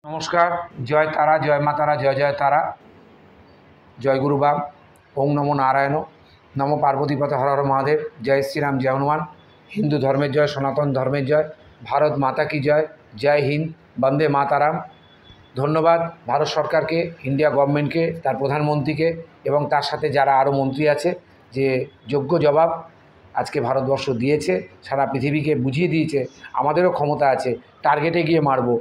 নমস্কার। জয় তারা, জয় মা তারা, জয় জয় তারা, জয় গুরু বাম। ওম নমো নারায়ণ, নমো পার্বতীপতে, হর হর মহাদেব। জয় শ্রীরাম, জয় হনুমান। হিন্দু ধর্মের জয়, সনাতন ধর্মের জয়, ভারত মাতা কি জয়। জয় হিন্দ, বন্দে মাতারাম। ধন্যবাদ ভারত সরকারকে, ইন্ডিয়া গভর্নমেন্টকে, তার প্রধানমন্ত্রীকে এবং তার সাথে যারা আরও মন্ত্রী আছে, যে যোগ্য জবাব আজকে ভারতবর্ষ দিয়েছে, সারা পৃথিবীকে বুঝিয়ে দিয়েছে আমাদেরও ক্ষমতা আছে। টার্গেটে গিয়ে মারবো,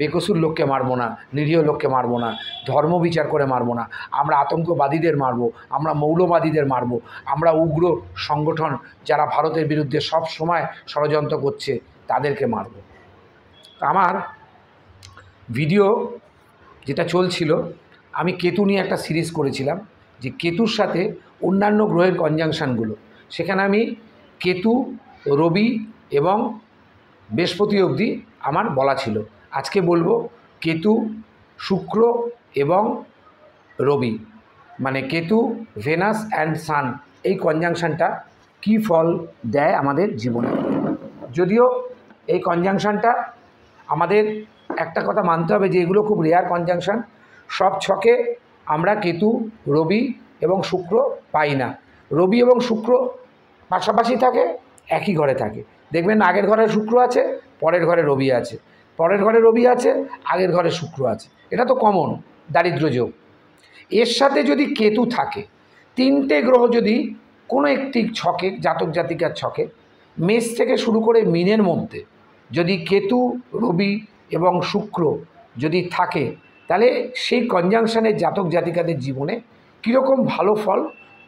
বেকসুর লোককে মারবো না, নিরীহ লোককে মারবো না, ধর্ম বিচার করে মারবো না, আমরা আতঙ্কবাদীদের মারবো, আমরা মৌলবাদীদের মারবো, আমরা উগ্র সংগঠন যারা ভারতের বিরুদ্ধে সব সময় ষড়যন্ত্র করছে তাদেরকে মারবো। আমার ভিডিও যেটা চলছিল, আমি কেতু নিয়ে একটা সিরিজ করেছিলাম, যে কেতুর সাথে অন্যান্য গ্রহের কনজাংশনগুলো, সেখানে আমি কেতু, রবি এবং বৃহস্পতি অবধি আমার বলা ছিল। আজকে বলবো কেতু, শুক্র এবং রবি, মানে কেতু, ভেনাস অ্যান্ড সান, এই কনজাংশনটা কী ফল দেয় আমাদের জীবনে। যদিও এই কনজাংশনটা আমাদের একটা কথা মানতে হবে যে এগুলো খুব রেয়ার কনজাংশন। সব ছকে আমরা কেতু, রবি এবং শুক্র পাই না। রবি এবং শুক্র পাশাপাশি থাকে, একই ঘরে থাকে। দেখবেন আগের ঘরে শুক্র আছে, পরের ঘরে রবি আছে, পরের ঘরে রবি আছে, আগের ঘরে শুক্র আছে। এটা তো কমন দারিদ্র্য যোগ। এর সাথে যদি কেতু থাকে, তিনটে গ্রহ যদি কোনো একটি ছকে, জাতক জাতিকার ছকে, মেষ থেকে শুরু করে মীনের মধ্যে যদি কেতু, রবি এবং শুক্র যদি থাকে, তাহলে সেই কনজাংশনের জাতক জাতিকাদের জীবনে কীরকম ভালো ফল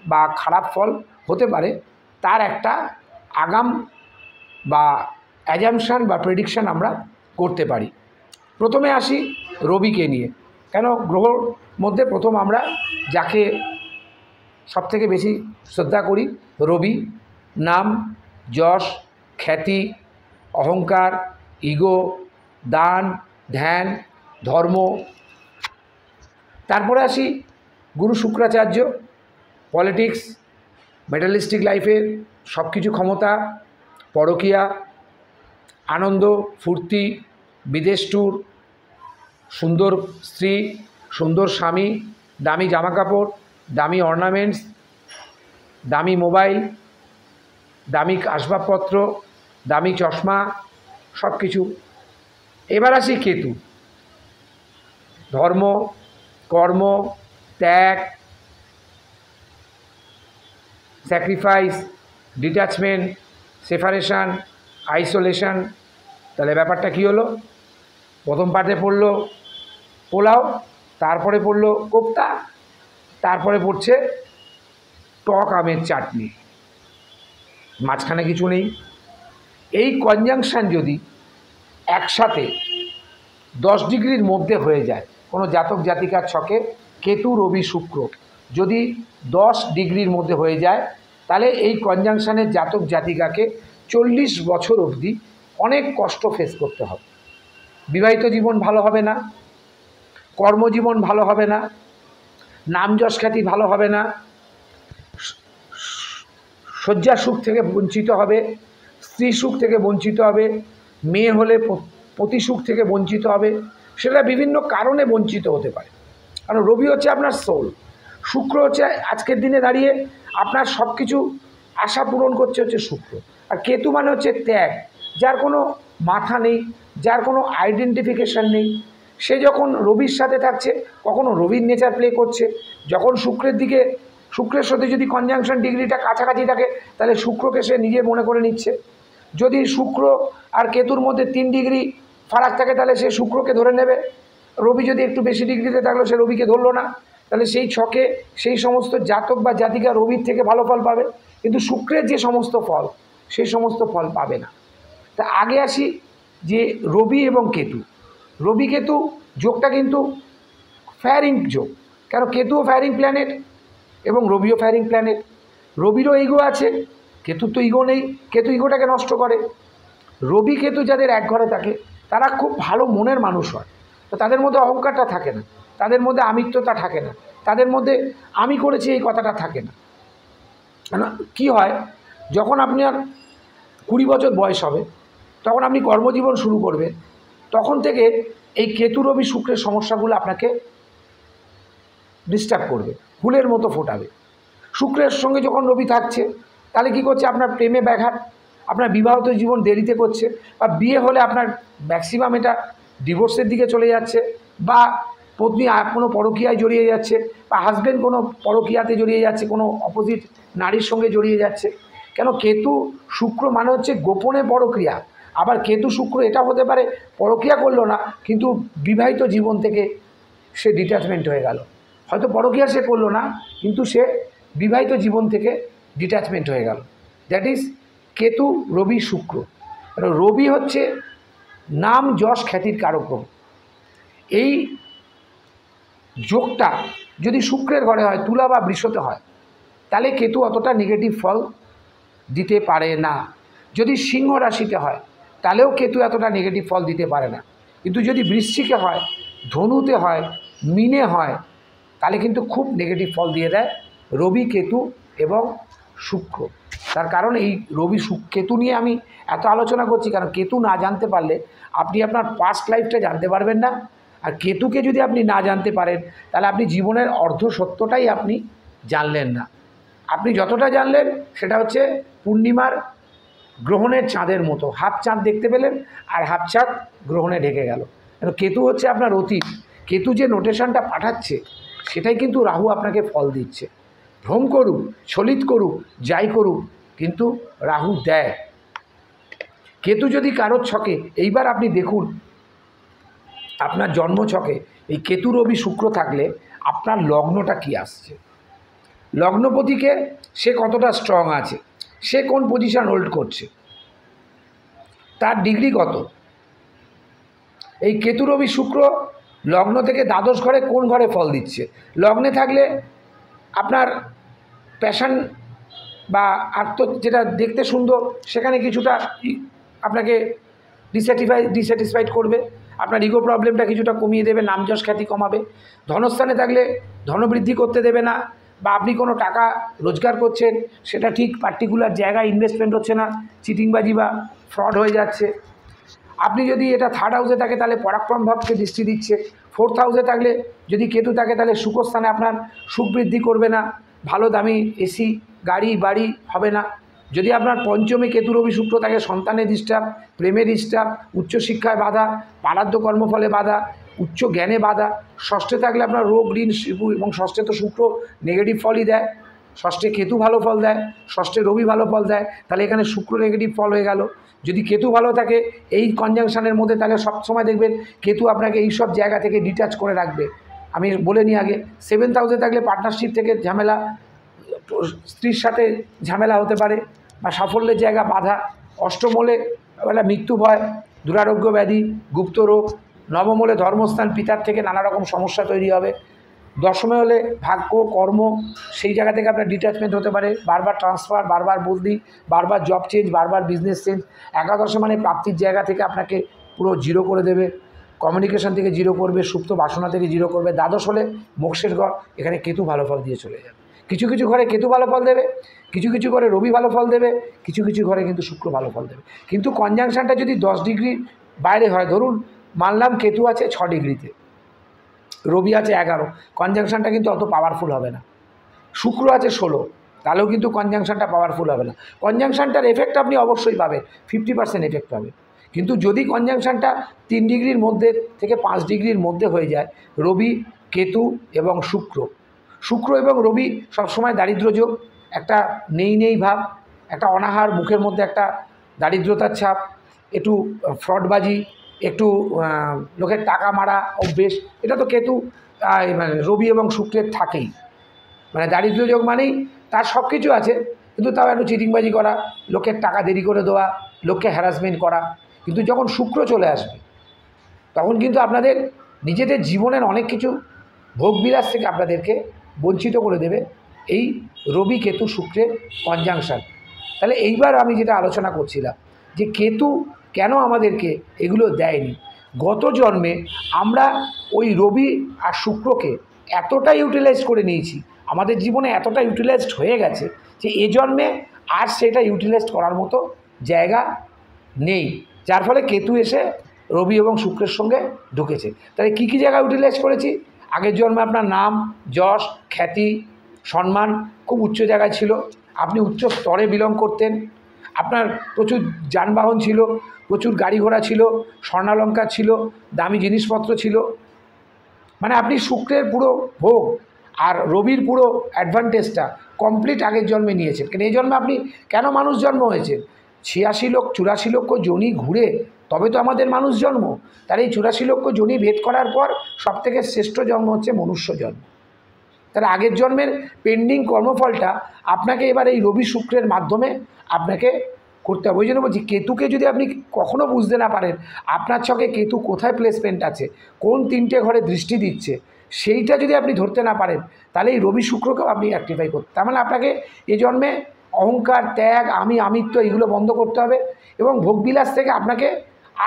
বা খারাপ ফল হতে পারে তার একটা আগাম বা অ্যাজামশান বা প্রেডিকশান আমরা করতে পারি। প্রথমে আসি রবিকে নিয়ে। কেন গ্রহর মধ্যে প্রথম আমরা যাকে সবথেকে বেশি শ্রদ্ধা করি, রবি। নাম, যশ, খ্যাতি, অহংকার, ইগো, দান, ধ্যান, ধর্ম। তারপরে আসি গুরু শুক্রাচার্য, পলিটিক্স, মেটালিস্টিক লাইফের সব কিছু ক্ষমতা, পরকীয়া, আনন্দ, ফুর্তি, বিদেশ ট্যুর, সুন্দর স্ত্রী, সুন্দর স্বামী, দামি জামাকাপড়, দামি অর্নামেন্টস, দামি মোবাইল, দামি আসবাবপত্র, দামি চশমা, সব কিছু। এবার আসি কেতু, ধর্ম, কর্ম, ত্যাগ, স্যাক্রিফাইস, ডিট্যাচমেন্ট, সেপারেশান, আইসোলেশন। তাহলে ব্যাপারটা কী হলো? প্রথম পার্টে পড়লো পোলাও, তারপরে পড়লো কোপ্তা, তারপরে পড়ছে টক আমের চাটনি, মাঝখানে কিছু নেই। এই কনজাংশন যদি একসাথে 10 ডিগ্রির মধ্যে হয়ে যায়, কোনো জাতক জাতিকার ছকে কেতু, রবি, শুক্র যদি 10 ডিগ্রির মধ্যে হয়ে যায়, তাহলে এই কনজাংশনের জাতক জাতিকাকে 40 বছর অবধি অনেক কষ্ট ফেস করতে হবে। বিবাহিত জীবন ভালো হবে না, কর্মজীবন ভালো হবে না, নাম যশ খ্যাতি ভালো হবে না, শয্যা সুখ থেকে বঞ্চিত হবে, স্ত্রী সুখ থেকে বঞ্চিত হবে, মেয়ে হলে পতি সুখ থেকে বঞ্চিত হবে। সেটা বিভিন্ন কারণে বঞ্চিত হতে পারে। কারণ রবি হচ্ছে আপনার সোল, শুক্র হচ্ছে আজকের দিনে দাঁড়িয়ে আপনার সব কিছু আশা পূরণ করছে হচ্ছে শুক্র, আর কেতু মানে হচ্ছে ত্যাগ, যার কোনো মাথা নেই, যার কোনো আইডেন্টিফিকেশান নেই। সে যখন রবির সাথে থাকছে, কখনো রবির নেচার প্লে করছে, যখন শুক্রের সাথে যদি কনজাংশন ডিগ্রিটা কাছাকাছি থাকে, তাহলে শুক্রকে সে নিজে মনে করে নিচ্ছে। যদি শুক্র আর কেতুর মধ্যে 3 ডিগ্রি ফারাক থাকে, তাহলে সে শুক্রকে ধরে নেবে। রবি যদি একটু বেশি ডিগ্রিতে থাকলো, সে রবিকে ধরলো না। তাহলে সেই ছকে সেই সমস্ত জাতক বা জাতিকা রবির থেকে ভালো ফল পাবে, কিন্তু শুক্রের যে সমস্ত ফল, সেই সমস্ত ফল পাবে না। তা আগে আসি যে রবি এবং কেতু। রবি কেতু যোগটা কিন্তু ফায়ারিং যোগ, কেন কেতুও ফায়ারিং প্ল্যানেট এবং রবিও ফায়ারিং প্ল্যানেট। রবিরও ইগো আছে, কেতুর তো ইগো নেই, কেতু ইগোটাকে নষ্ট করে। রবি কেতু যাদের এক ঘরে থাকে, তারা খুব ভালো মনের মানুষ হয়। তো তাদের মধ্যে অহংকারটা থাকে না, তাদের মধ্যে আমিত্বতা থাকে না, তাদের মধ্যে আমি করেছি এই কথাটা থাকে না। কী হয়, যখন আপনার 20 বছর বয়স হবে, তখন আপনি কর্মজীবন শুরু করবেন, তখন থেকে এই কেতু রবি শুক্রের সমস্যাগুলো আপনাকে ডিস্টার্ব করবে, ফুলের মতো ফোটাবে। শুক্রের সঙ্গে যখন রবি থাকছে তাহলে কী করছে, আপনার প্রেমে ব্যাঘাত, আপনার বিবাহিত জীবন দেরিতে করছে, বা বিয়ে হলে আপনার ম্যাক্সিমাম এটা ডিভোর্সের দিকে চলে যাচ্ছে, বা পত্নী কোনো পরকীয়ায় জড়িয়ে যাচ্ছে, বা হাজব্যান্ড কোনো পরকীয়াতে জড়িয়ে যাচ্ছে, কোনো অপোজিট নারীর সঙ্গে জড়িয়ে যাচ্ছে। কেন, কেতু শুক্র মানে হচ্ছে গোপনে পরক্রিয়া। আবার কেতু শুক্র এটা হতে পারে পরকীয়া করলো না, কিন্তু বিবাহিত জীবন থেকে সে ডিট্যাচমেন্ট হয়ে গেল। হয়তো পরকীয়া সে করলো না, কিন্তু সে বিবাহিত জীবন থেকে ডিট্যাচমেন্ট হয়ে গেল। দ্যাট ইজ কেতু রবি শুক্র। রবি হচ্ছে নাম যশ খ্যাতির কারক গ্রহ। এই যোগটা যদি শুক্রের ঘরে হয়, তুলা বা বৃষতে হয়, তাহলে কেতু অতটা নেগেটিভ ফল দিতে পারে না। যদি সিংহ রাশিতে হয় তাহলেও কেতু এতটা নেগেটিভ ফল দিতে পারে না। কিন্তু যদি বৃশ্চিকে হয়, ধনুতে হয়, মিনে হয়, তাহলে কিন্তু খুব নেগেটিভ ফল দিয়ে দেয় রবি, কেতু এবং শুক্র। তার কারণ এই রবি কেতু নিয়ে আমি এত আলোচনা করছি, কারণ কেতু না জানতে পারলে আপনি আপনার পাস্ট লাইফটা জানতে পারবেন না। আর কেতুকে যদি আপনি না জানতে পারেন, তাহলে আপনি জীবনের অর্ধ সত্যটাই আপনি জানলেন না। আপনি যতটা জানলেন সেটা হচ্ছে পূর্ণিমার গ্রহণের চাঁদের মতো, হাফ চাঁদ দেখতে পেলেন আর হাফ চাঁদ গ্রহণে ঢেকে গেল। কেতু হচ্ছে আপনার অতীত। কেতু যে নোটেশনটা পাঠাচ্ছে সেটাই কিন্তু রাহু আপনাকে ফল দিচ্ছে। ভ্রম করুক, ছলিত করুক, যাই করুক, কিন্তু রাহু দেয়। কেতু যদি কারোর ছকে, এইবার আপনি দেখুন আপনার জন্ম ছকে এই কেতু রবি শুক্র থাকলে আপনার লগ্নটা কি আসছে, লগ্নপতিকে সে কতটা স্ট্রং আছে, সে কোন পজিশন হোল্ড করছে, তার ডিগ্রি কত। এই কেতু রবি শুক্র লগ্ন থেকে দ্বাদশ ঘরে কোন ঘরে ফল দিচ্ছে। লগ্নে থাকলে আপনার প্যাশন বা যেটা দেখতে সুন্দর, সেখানে কিছুটা আপনাকে ডিস্যাটিসফাইড করবে, আপনার ইগো প্রবলেমটা কিছুটা কমিয়ে দেবে, নামযশ খ্যাতি কমাবে। ধনস্থানে থাকলে ধনবৃদ্ধি করতে দেবে না, বা আপনি কোনো টাকা রোজগার করছেন সেটা ঠিক পার্টিকুলার জায়গায় ইনভেস্টমেন্ট হচ্ছে না, চিটিংবাজি বা ফ্রড হয়ে যাচ্ছে। আপনি যদি এটা থার্ড হাউসে থাকে তাহলে পরাক্রম ভাবকে দৃষ্টি দিচ্ছে। ফোর্থ হাউসে থাকলে যদি কেতু থাকে তাহলে সুখস্থানে আপনার সুখ বৃদ্ধি করবে না, ভালো দামি এসি গাড়ি বাড়ি হবে না। যদি আপনার পঞ্চমে কেতু রবি শুক্র থাকে, সন্তানের ডিস্টার্ব, প্রেমের ডিস্টার্ব, উচ্চশিক্ষায় বাধা, পারাদ্য কর্মফলে বাধা, উচ্চ জ্ঞানে বাধা। ষষ্ঠে থাকলে আপনার রোগ ঋণ এবং ষষ্ঠে তো শুক্র নেগেটিভ ফলই দেয়, ষষ্ঠে কেতু ভালো ফল দেয়, ষষ্ঠে রবি ভালো ফল দেয়, তাহলে এখানে শুক্র নেগেটিভ ফল হয়ে গেল। যদি কেতু ভালো থাকে এই কনজাংশনের মধ্যে, তাহলে সবসময় দেখবেন কেতু আপনাকে এই সব জায়গা থেকে ডিটাচ করে রাখবে। আমি বলে নিই আগে, 7th হাউসে থাকলে পার্টনারশিপ থেকে ঝামেলা, স্ত্রীর সাথে ঝামেলা হতে পারে, বা সাফল্যের জায়গা বাধা। অষ্টম হলে মৃত্যু ভয়, দুরারোগ্য ব্যাধি, গুপ্ত রোগ। নবম হলে ধর্মস্থান, পিতার থেকে নানা রকম সমস্যা তৈরি হবে। দশমে হলে ভাগ্য কর্ম, সেই জায়গা থেকে আপনার ডিট্যাচমেন্ট হতে পারে, বারবার ট্রান্সফার, বারবার বদলি, বারবার জব চেঞ্জ, বারবার বিজনেস চেঞ্জ। একাদশে মানে প্রাপ্তির জায়গা থেকে আপনাকে পুরো জিরো করে দেবে, কমিউনিকেশন থেকে জিরো করবে, সুপ্ত বাসনা থেকে জিরো করবে। দ্বাদশ হলে মোক্ষের ঘর, এখানে কেতু ভালো ফল দিয়ে চলে যাবে। কিছু কিছু ঘরে কেতু ভালো ফল দেবে, কিছু কিছু ঘরে রবি ভালো ফল দেবে, কিছু কিছু ঘরে কিন্তু শুক্র ভালো ফল দেবে। কিন্তু কনজাংশনটা যদি 10 ডিগ্রির বাইরে হয়, ধরুন মানলাম কেতু আছে 6 ডিগ্রিতে, রবি আছে 11, কনজাংশনটা কিন্তু অত পাওয়ারফুল হবে না। শুক্র আছে 16, তাহলেও কিন্তু কনজাংশনটা পাওয়ারফুল হবে না। কনজাংশনটার এফেক্ট আপনি অবশ্যই পাবেন, 50% এফেক্ট পাবে। কিন্তু যদি কনজাংশনটা 3 ডিগ্রির মধ্যে থেকে 5 ডিগ্রির মধ্যে হয়ে যায়, রবি, কেতু এবং শুক্র এবং রবি সবসময় দারিদ্র্য যোগ, একটা নেই ভাব, একটা অনাহার, মুখের মধ্যে একটা দারিদ্রতার ছাপ, একটু ফ্রডবাজি, একটু লোকের টাকা মারা অভ্যেস, এটা তো কেতু মানে রবি এবং শুক্রের থাকেই। মানে দারিদ্র্য যোগ মানেই তার সব কিছু আছে, কিন্তু তাও একটু চিটিংবাজি করা, লোকের টাকা দেরি করে দেওয়া, লোককে হ্যারাসমেন্ট করা। কিন্তু যখন শুক্র চলে আসবে তখন কিন্তু আপনাদের নিজেদের জীবনের অনেক কিছু ভোগবিলাস থেকে আপনাদেরকে বঞ্চিত করে দেবে এই রবি কেতু শুক্রের কনজাংশন। তাহলে এইবার আমি যেটা আলোচনা করছিলাম যে কেতু কেন আমাদেরকে এগুলো দেয়নি। গত জন্মে আমরা ওই রবি আর শুক্রকে এতটা ইউটিলাইজ করে নিয়েছি, আমাদের জীবনে এতটা ইউটিলাইজড হয়ে গেছে যে এ জন্মে আর সেটা ইউটিলাইজ করার মতো জায়গা নেই, যার ফলে কেতু এসে রবি এবং শুক্রের সঙ্গে ঢুকেছে। তাহলে কী কী জায়গায় ইউটিলাইজ করেছি? আগের জন্মে আপনার নাম, যশ, খ্যাতি, সম্মান খুব উচ্চ জায়গায় ছিল, আপনি উচ্চ স্তরে বিলং করতেন, আপনার প্রচুর যানবাহন ছিল, প্রচুর গাড়ি ঘোড়া ছিল, স্বর্ণালঙ্কার ছিল, দামি জিনিসপত্র ছিল, মানে আপনি শুক্রের পুরো ভোগ আর রবির পুরো অ্যাডভান্টেজটা কমপ্লিট আগের জন্মে নিয়েছেন। কিন্তু এই জন্মে আপনি কেন মানুষ জন্ম হয়েছে? 86 লক্ষ যোনি ঘুরে তবে তো আমাদের মানুষ জন্ম। তার এই 84 লক্ষ যোনি ভেদ করার পর সবথেকে শ্রেষ্ঠ জন্ম হচ্ছে মনুষ্য জন্ম। তাহলে আগের জন্মের পেন্ডিং কর্মফলটা আপনাকে এবার এই রবি শুক্রের মাধ্যমে আপনাকে করতে হবে। ওই জন্য বলছি, কেতুকে যদি আপনি কখনও বুঝতে না পারেন আপনার ছকে কেতু কোথায় প্লেসমেন্ট আছে, কোন 3টে ঘরে দৃষ্টি দিচ্ছে, সেইটা যদি আপনি ধরতে না পারেন তাহলে এই রবি শুক্রকেও আপনি অ্যাক্টিফাই করতে, তার মানে আপনাকে এই জন্মে অহংকার, ত্যাগ, আমিত্ব এগুলো বন্ধ করতে হবে এবং ভোগবিলাস থেকে আপনাকে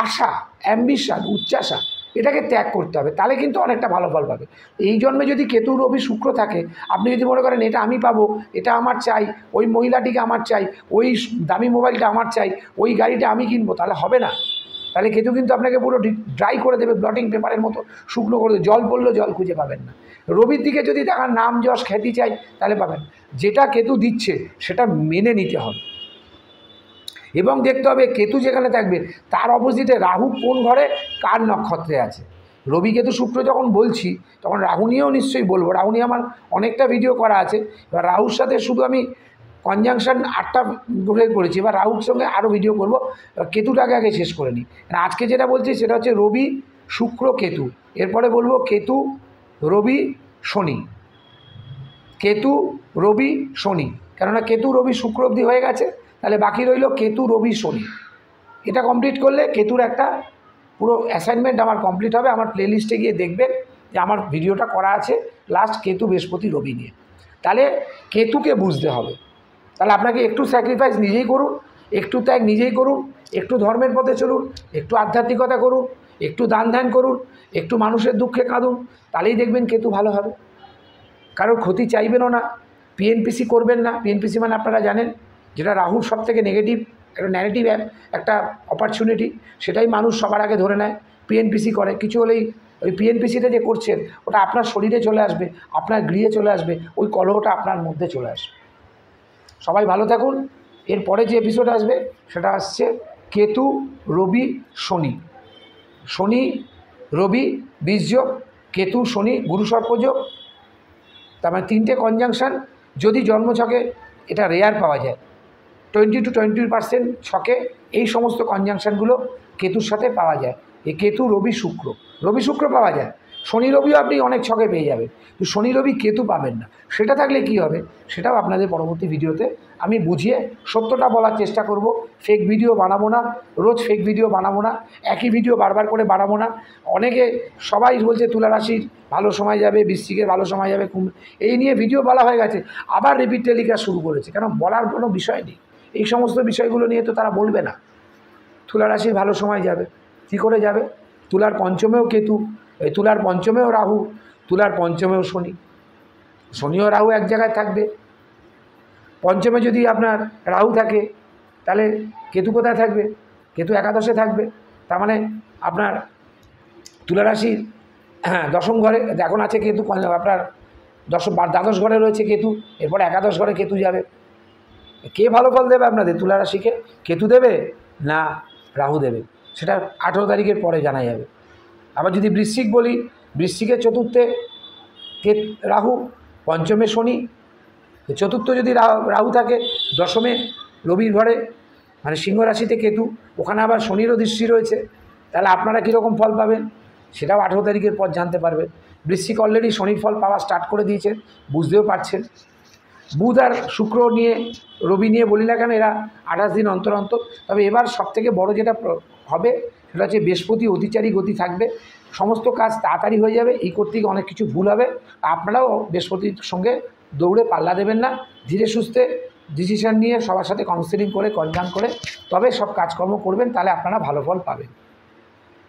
আশা, অ্যাম্বিশন, উচ্চাশা এটাকে ত্যাগ করতে হবে। তাহলে কিন্তু অনেকটা ভালো ফল পাবে। এই জন্মে যদি কেতু রবি শুক্র থাকে, আপনি যদি মনে করেন এটা আমি পাবো, এটা আমার চাই, ওই মহিলাটিকে আমার চাই, ওই দামি মোবাইলটা আমার চাই, ওই গাড়িটা আমি কিনবো, তাহলে হবে না। তাহলে কেতু কিন্তু আপনাকে পুরো ড্রাই করে দেবে, ব্লটিং পেপারের মতো শুকনো করে দেবে, জল পড়লেও জল খুঁজে পাবেন না। রবির দিকে যদি দেখার নাম, যশ, খ্যাতি চাই তাহলে পাবেন। যেটা কেতু দিচ্ছে সেটা মেনে নিতে হবে এবং দেখতে হবে কেতু যেখানে থাকবে তার অপোজিটে রাহু কোন ঘরে কার নক্ষত্রে আছে। রবি কেতু শুক্র যখন বলছি তখন রাহু নিয়েও নিশ্চয়ই বলবো, রাহু নিয়ে আমার অনেকটা ভিডিও করা আছে। এবার রাহুর সাথে শুধু আমি কনজাংশন 8টা করেছি, এবার রাহুর সঙ্গে আরও ভিডিও করব। কেতুটাকে আগে শেষ করে নিই। আজকে যেটা বলছি সেটা হচ্ছে রবি শুক্র কেতু, এরপরে বলবো কেতু রবি শনি, কেতু রবি শনি, কেননা কেতু রবি শুক্র অবধি হয়ে গেছে, তাহলে বাকি রইল কেতু রবি শনি। এটা কমপ্লিট করলে কেতুর একটা পুরো অ্যাসাইনমেন্ট আমার কমপ্লিট হবে। আমার প্লেলিস্টে গিয়ে দেখবেন যে আমার ভিডিওটা করা আছে লাস্ট কেতু বৃহস্পতি রবি নিয়ে। তাহলে কেতুকে বুঝতে হবে। তাহলে আপনাকে একটু স্যাক্রিফাইস নিজেই করুন, একটু ত্যাগ নিজেই করুন, একটু ধর্মের পথে চলুন, একটু আধ্যাত্মিকতা করুন, একটু দান ধ্যান করুন, একটু মানুষের দুঃখে কাঁদুন, তাহলেই দেখবেন কেতু ভালো হবে। কারোর ক্ষতি চাইবেনও না, পিএনপিসি করবেন না। পিএনপিসি মানে আপনারা জানেন যেটা রাহুর সবথেকে নেগেটিভ একটা ন্যারেটিভ একটা অপরচুনিটি, সেটাই মানুষ সবার আগে ধরে নেয়, পিএনপিসি করে। কিছু হলেই ওই পিএনপিসিটা যে করছেন ওটা আপনার শরীরে চলে আসবে, আপনার গৃহে চলে আসবে, ওই কলহটা আপনার মধ্যে চলে আসবে। সবাই ভালো থাকুন। এরপরে যে এপিসোড আসবে সেটা আসছে কেতু রবি শনি, শনি রবি বীজযোগ, কেতু শনি গুরু সর্পযোগ, তার মানে 3টে কনজাংশন। যদি জন্মছকে এটা রেয়ার পাওয়া যায়, 20 to 20% ছকে এই সমস্ত কনজাংশনগুলো কেতুর সাথে পাওয়া যায়। এই কেতু রবি শুক্র, রবি শুক্র পাওয়া যায়, শনি রবিও আপনি অনেক ছকে পেয়ে যাবেন, কিন্তু শনি রবি কেতু পাবেন না। সেটা থাকলে কি হবে সেটাও আপনাদের পরবর্তী ভিডিওতে আমি বুঝিয়ে সত্যটা বলার চেষ্টা করব। ফেক ভিডিও বানাবো না, রোজ ফেক ভিডিও বানাবো না, একই ভিডিও বারবার করে বানাবো না। অনেকে সবাই বলছে তুলা রাশির ভালো সময় যাবে, বৃশ্চিকের ভালো সময় যাবে, এই নিয়ে ভিডিও বলা হয়ে গেছে, আবার রিপিট টেলিকাস্ট শুরু করেছে, কেন বলার কোনো বিষয় নেই। এই সমস্ত বিষয়গুলো নিয়ে তো তারা বলবে না। তুলা রাশির ভালো সময় যাবে, কী করে যাবে? তুলার পঞ্চমেও কেতু, এই তুলার পঞ্চমেও রাহু, তুলার পঞ্চমেও শনি, শনিও রাহু এক জায়গায় থাকবে। পঞ্চমে যদি আপনার রাহু থাকে তাহলে কেতু কোথায় থাকবে? কেতু একাদশে থাকবে। তার মানে আপনার তুলা রাশির দশম ঘরে এখন আছে কেতু, আপনার দ্বাদশ ঘরে রয়েছে কেতু, এরপরে একাদশ ঘরে কেতু যাবে। কে ভালো ফল দেবে আপনাদের? তুলা রাশিকে কেতু দেবে না রাহু দেবে? সেটা 18 তারিখের পরে জানা যাবে। আবার যদি বৃশ্চিক বলি, বৃশ্চিকের চতুর্থে রাহু, পঞ্চমে শনি, চতুর্থ যদি রাহু থাকে, দশমে রবির ঘরে মানে সিংহ রাশিতে কেতু, ওখানে আবার শনিরও দৃষ্টি রয়েছে। তাহলে আপনারা কীরকম ফল পাবেন সেটাও 18 তারিখের পর জানতে পারবেন। বৃশ্চিক অলরেডি শনির ফল পাওয়া স্টার্ট করে দিয়েছে, বুঝতেও পারছেন। বুধ আর শুক্র নিয়ে, রবি নিয়ে বলি না কেন, এরা 28 দিন অন্তর অন্তর। তবে এবার সবথেকে বড় যেটা হবে সেটা হচ্ছে বৃহস্পতি অতিচারী গতি থাকবে, সমস্ত কাজ তাড়াতাড়ি হয়ে যাবে। এই করতে গিয়ে অনেক কিছু ভুল হবে। আপনারাও বৃহস্পতির সঙ্গে দৌড়ে পাল্লা দেবেন না, ধীরে সুস্থে ডিসিশান নিয়ে সবার সাথে কাউন্সেলিং করে কনসাল্ট করে তবে সব কাজকর্ম করবেন, তাহলে আপনারা ভালো ফল পাবেন।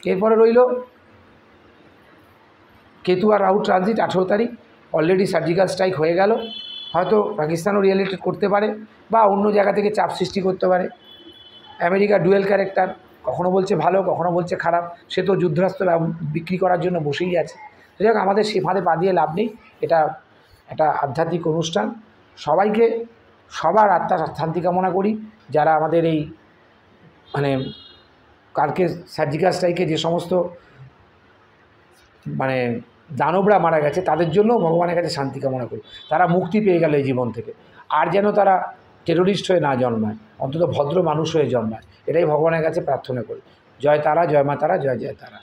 এরপরে রইল কেতু আর রাহু ট্রানজিট 18 তারিখ, অলরেডি সার্জিক্যাল স্ট্রাইক হয়ে গেল। হয়তো পাকিস্তানও রিয়েলিটেড করতে পারে বা অন্য জায়গা থেকে চাপ সৃষ্টি করতে পারে। আমেরিকা ডুয়েল ক্যারেক্টার, কখনো বলছে ভালো, কখনো বলছে খারাপ। সে তো যুদ্ধাস্ত্র বিক্রি করার জন্য বসেই আছে। যাই হোক, আমাদের সে ফাঁদে পা দিয়ে লাভ নেই। এটা একটা আধ্যাত্মিক অনুষ্ঠান। সবাইকে, সবার আত্মার শান্তি কামনা করি। যারা আমাদের এই মানে কালকে সার্জিক্যাল স্ট্রাইকে যে সমস্ত মানে দানবরা মারা গেছে, তাদের জন্য ভগবানের কাছে শান্তি কামনা করি। তারা মুক্তি পেয়ে গেল এই জীবন থেকে। আর যেন তারা টেরোরিস্ট হয়ে না জন্মায়, অন্তত ভদ্র মানুষ হয়ে জন্মায়, এটাই ভগবানের কাছে প্রার্থনা করি। জয় তারা, জয় মা তারা, জয় জয় তারা।